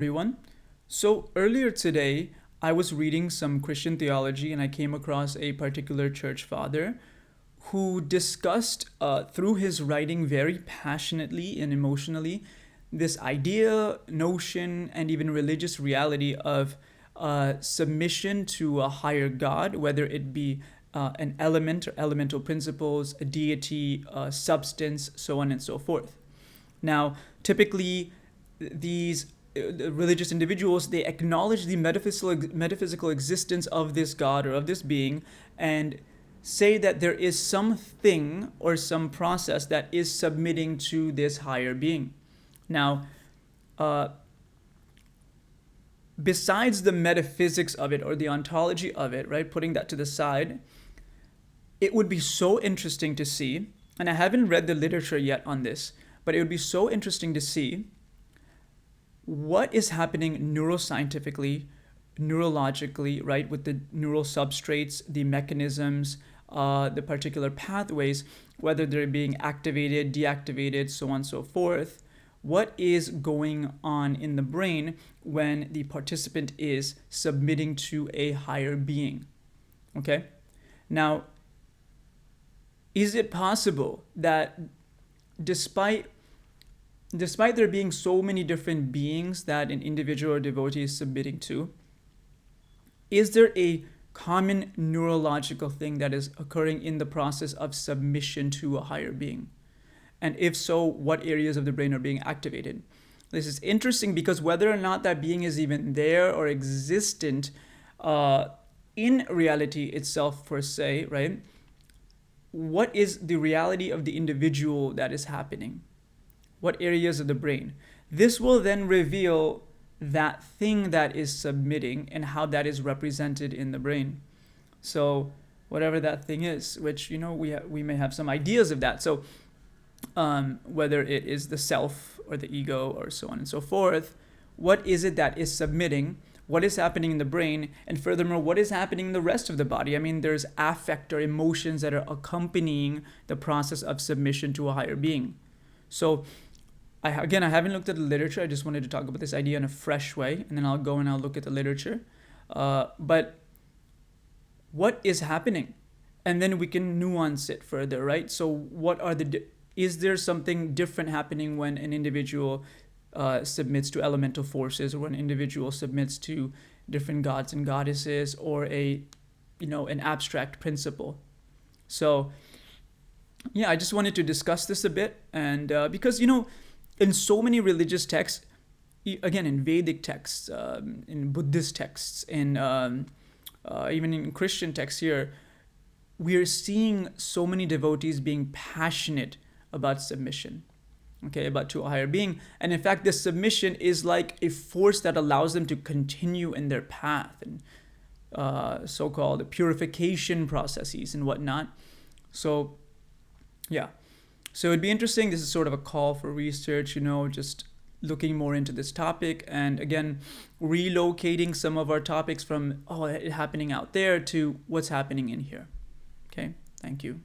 Everyone. So earlier today, I was reading some Christian theology and I came across a particular church father who discussed through his writing very passionately and emotionally this idea, notion, and even religious reality of submission to a higher God, whether it be an element or elemental principles, a deity, a substance, so on and so forth. Now, typically, these religious individuals they acknowledge the metaphysical existence of this God or of this being, and say that there is something or some process that is submitting to this higher being. Now, uh, besides the metaphysics of it or the ontology of it, right, putting that to the side, it would be so interesting to see, and I haven't read the literature yet on this, but it would be so interesting to see what is happening neuroscientifically, neurologically, right, with the neural substrates, the mechanisms, the particular pathways, whether they're being activated, deactivated, so on and so forth. What is going on in the brain when the participant is submitting to a higher being? Okay? Now, is it possible that despite despite there being so many different beings that an individual or devotee is submitting to, is there a common neurological thing that is occurring in the process of submission to a higher being? And if so, what areas of the brain are being activated? This is interesting because whether or not that being is even there or existent in reality itself, per se, right? What is the reality of the individual that is happening? What areas of the brain? This will then reveal that thing that is submitting and how that is represented in the brain. So whatever that thing is, which we may have some ideas of that. So whether it is the self or the ego or so on and so forth, what is it that is submitting? What is happening in the brain? And furthermore, what is happening in the rest of the body? I mean, there's affect or emotions that are accompanying the process of submission to a higher being. So I haven't looked at the literature. I just wanted to talk about this idea in a fresh way, and then I'll go and I'll look at the literature. But what is happening? And then we can nuance it further, right? So what are is there something different happening when an individual submits to elemental forces, or when an individual submits to different gods and goddesses, or an abstract principle? So yeah, I just wanted to discuss this a bit, and because in so many religious texts, again in Vedic texts, in Buddhist texts, in even in Christian texts here, we are seeing so many devotees being passionate about submission, okay, about to a higher being. And in fact, this submission is like a force that allows them to continue in their path, and so-called purification processes and whatnot. So yeah, so it'd be interesting. This is sort of a call for research, just looking more into this topic, and again, relocating some of our topics from it happening out there to what's happening in here. Okay, thank you.